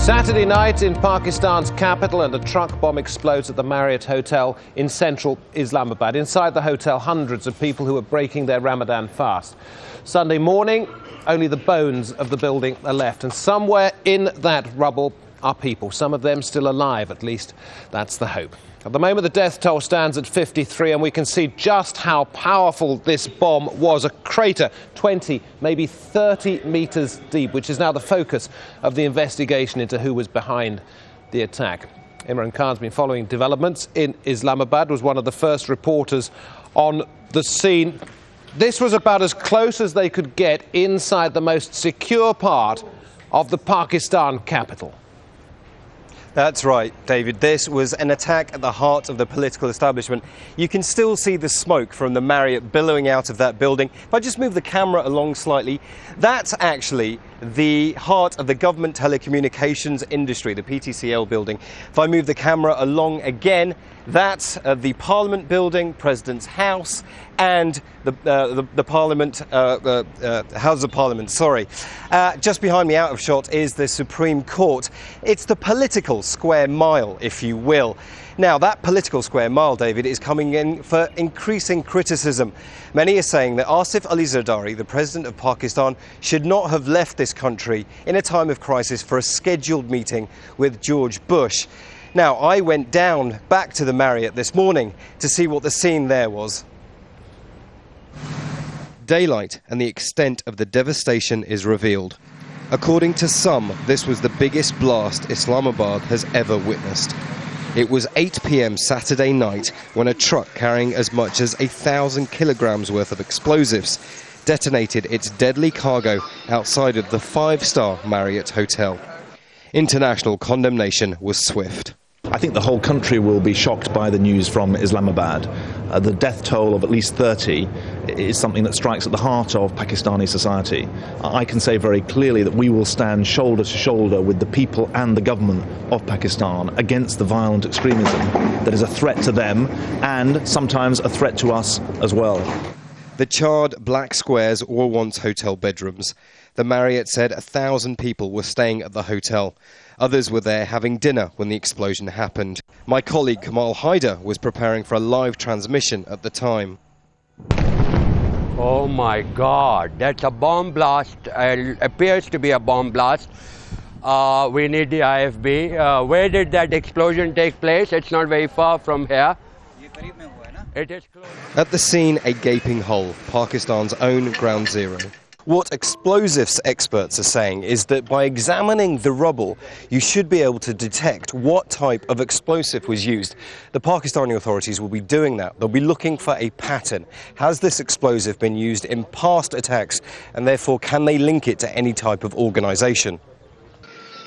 Saturday night in Pakistan's capital, and a truck bomb explodes at the Marriott hotel in central Islamabad. Inside the hotel, hundreds of people who are breaking their Ramadan fast. Sunday morning, only the bones of the building are left, and somewhere in that rubble are people, some of them still alive, at least that's the hope. At the moment, the death toll stands at 53, and we can see just how powerful this bomb was. A crater 20, maybe 30 metres deep, which is now the focus of the investigation into who was behind the attack. Imran Khan's been following developments in Islamabad, was one of the first reporters on the scene. This was about as close as they could get inside the most secure part of the Pakistan capital. That's right, David. This was an attack at the heart of the political establishment. You can still see the smoke from the Marriott billowing out of that building. If I just move the camera along slightly, that's actually the heart of the government telecommunications industry, the PTCL building. If I move the camera along again, that's the Parliament building, President's House, and the Parliament, House of Parliament, sorry. Just behind me, out of shot, is the Supreme Court. It's the political square mile, if you will. Now, that political square mile, David, is coming in for increasing criticism. Many are saying that Asif Ali Zardari, the president of Pakistan, should not have left this country in a time of crisis for a scheduled meeting with George Bush. Now, I went down back to the Marriott this morning to see what the scene there was. Daylight and the extent of the devastation is revealed. According to some, this was the biggest blast Islamabad has ever witnessed. It was 8 p.m. Saturday night when a truck carrying as much as 1,000 kilograms worth of explosives detonated its deadly cargo outside of the five-star Marriott hotel. International condemnation was swift. I think the whole country will be shocked by the news from Islamabad. The death toll of at least 30 is something that strikes at the heart of Pakistani society. I can say very clearly that we will stand shoulder to shoulder with the people and the government of Pakistan against the violent extremism that is a threat to them and sometimes a threat to us as well. The charred black squares were once hotel bedrooms. The Marriott said 1,000 people were staying at the hotel. Others were there having dinner when the explosion happened. My colleague Kamal Haider was preparing for a live transmission at the time. Oh my God, that's a bomb blast. Appears to be a bomb blast. We need the IFB. Where did that explosion take place? It's not very far from here. It is close. At the scene, a gaping hole, Pakistan's own ground zero. What explosives experts are saying is that by examining the rubble, you should be able to detect what type of explosive was used. The Pakistani authorities will be doing that. They'll be looking for a pattern. Has this explosive been used in past attacks, and therefore can they link it to any type of organisation?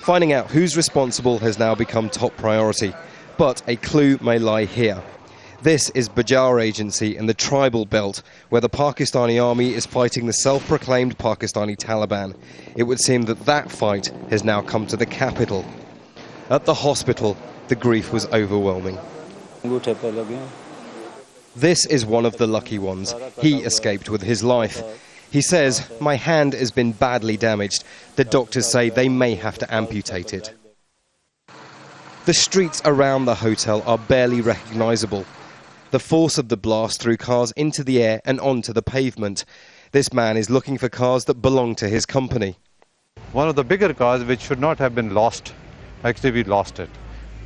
Finding out who's responsible has now become top priority, but a clue may lie here. This is Bajar Agency in the tribal belt, where the Pakistani army is fighting the self-proclaimed Pakistani Taliban. It would seem that that fight has now come to the capital. At the hospital, the grief was overwhelming. This is one of the lucky ones. He escaped with his life. He says, "My hand has been badly damaged. The doctors say they may have to amputate it." The streets around the hotel are barely recognizable. The force of the blast threw cars into the air and onto the pavement. This man is looking for cars that belong to his company. One of the bigger cars which should not have been lost, actually we lost it.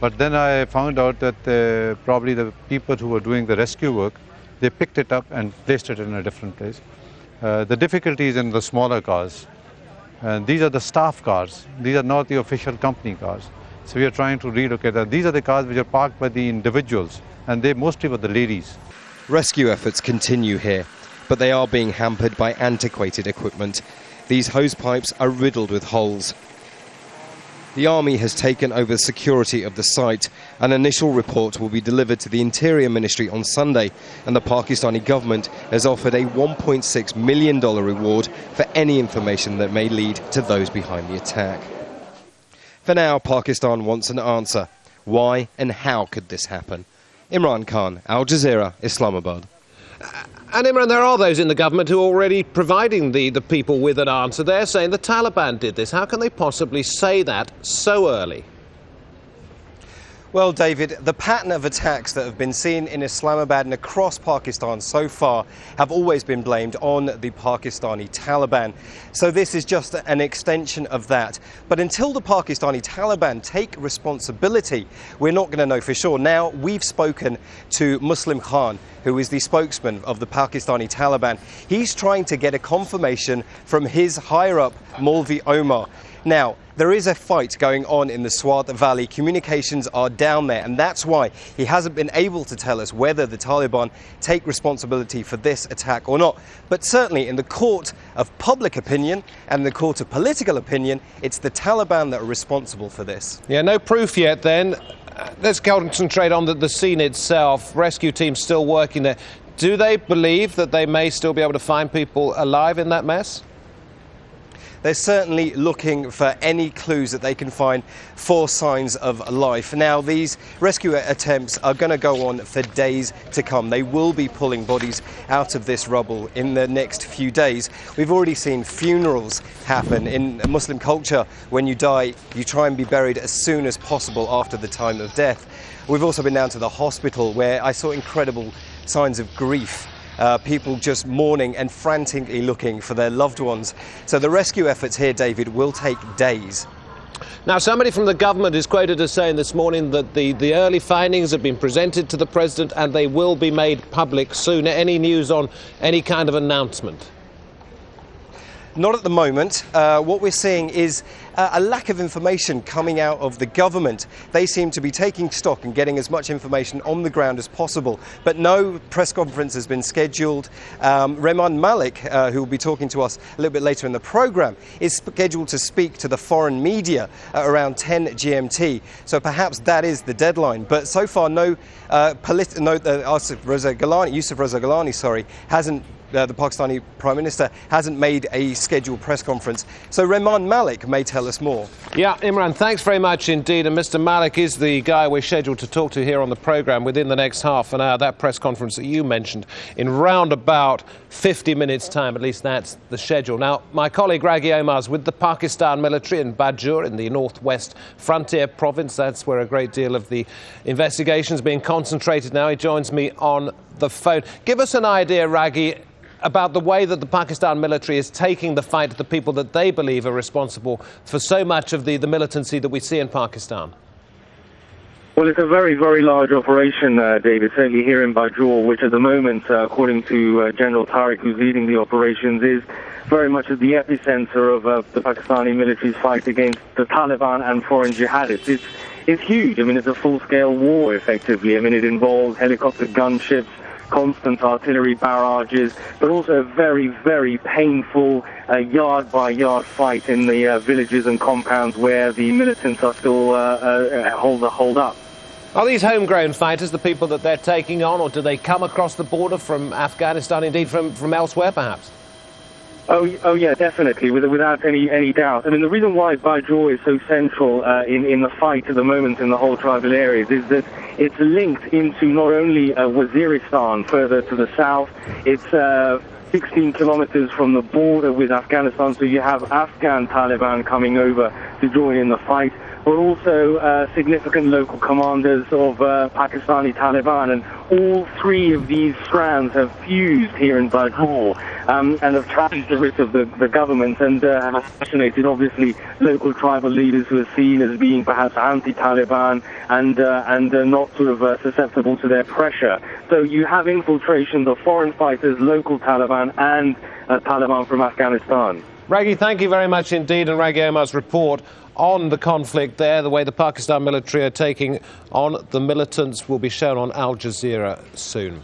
But then I found out that probably the people who were doing the rescue work, they picked it up and placed it in a different place. The difficulty is in the smaller cars. And these are the staff cars. These are not the official company cars. So we are trying to relocate them. These are the cars which are parked by the individuals, and they mostly were the ladies. Rescue efforts continue here, but they are being hampered by antiquated equipment. These hose pipes are riddled with holes. The army has taken over security of the site. An initial report will be delivered to the Interior Ministry on Sunday, and the Pakistani government has offered a $1.6 million reward for any information that may lead to those behind the attack. For now, Pakistan wants an answer. Why and how could this happen? Imran Khan, Al Jazeera, Islamabad. And Imran, there are those in the government who are already providing the people with an answer. They're saying the Taliban did this. How can they possibly say that so early? Well, David, the pattern of attacks that have been seen in Islamabad and across Pakistan so far have always been blamed on the Pakistani Taliban. So this is just an extension of that. But until the Pakistani Taliban take responsibility, we're not going to know for sure. Now, we've spoken to Muslim Khan, who is the spokesman of the Pakistani Taliban. He's trying to get a confirmation from his higher-up, Maulvi Omar. Now, there is a fight going on in the Swat Valley. Communications are down there, and that's why he hasn't been able to tell us whether the Taliban take responsibility for this attack or not. But certainly in the court of public opinion and the court of political opinion, it's the Taliban that are responsible for this. Yeah, no proof yet then. Let's concentrate on the scene itself. Rescue teams still working there. Do they believe that they may still be able to find people alive in that mess? They're certainly looking for any clues that they can find for signs of life. Now, these rescue attempts are going to go on for days to come. They will be pulling bodies out of this rubble in the next few days. We've already seen funerals happen. In Muslim culture, when you die, you try and be buried as soon as possible after the time of death. We've also been down to the hospital where I saw incredible signs of grief. People just mourning and frantically looking for their loved ones. So the rescue efforts here, David, will take days. Now, somebody from the government is quoted as saying this morning that the early findings have been presented to the president and they will be made public soon. Any news on any kind of announcement? Not at the moment. What we're seeing is a lack of information coming out of the government. They seem to be taking stock and getting as much information on the ground as possible. But no press conference has been scheduled. Rehman Malik, who will be talking to us a little bit later in the programme, is scheduled to speak to the foreign media at around 10 GMT. So perhaps that is the deadline. But so far, Yusuf Raza Gilani, hasn't. The Pakistani Prime Minister hasn't made a scheduled press conference. So Rehman Malik may tell us more. Yeah, Imran, thanks very much indeed. And Mr. Malik is the guy we're scheduled to talk to here on the programme within the next half an hour. That press conference that you mentioned in round about 50 minutes' time. At least that's the schedule. Now, my colleague Raghi Omar's with the Pakistan military in Bajur in the northwest frontier province. That's where a great deal of the investigation is being concentrated now. He joins me on the phone. Give us an idea, Raghi, about the way that the Pakistan military is taking the fight to the people that they believe are responsible for so much of the militancy that we see in Pakistan. Well, it's a very, very large operation, David, certainly here in Bajur, which at the moment, according to General Tariq, who's leading the operations, is very much at the epicenter of the Pakistani military's fight against the Taliban and foreign jihadists. It's huge. I mean, it's a full-scale war, effectively. I mean, it involves helicopter gunships, constant artillery barrages, but also a very, very painful yard-by-yard fight in the villages and compounds where the militants are still holed up. Are these homegrown fighters the people that they're taking on, or do they come across the border from Afghanistan, indeed from elsewhere, perhaps? Oh yeah, definitely, without any doubt. I mean, the reason why Bajur is so central in the fight at the moment in the whole tribal areas is that it's linked into not only Waziristan further to the south, it's 16 kilometers from the border with Afghanistan, so you have Afghan Taliban coming over to join in the fight, but also significant local commanders of Pakistani Taliban, and all three of these strands have fused here in Bajur and have challenged the writ of the government and have assassinated, obviously, local tribal leaders who are seen as being perhaps anti-Taliban and not sort of susceptible to their pressure. So you have infiltrations of foreign fighters, local Taliban and Taliban from Afghanistan. Raghi, thank you very much indeed. And Raghi Omar's report on the conflict there, the way the Pakistan military are taking on the militants, will be shown on Al Jazeera soon.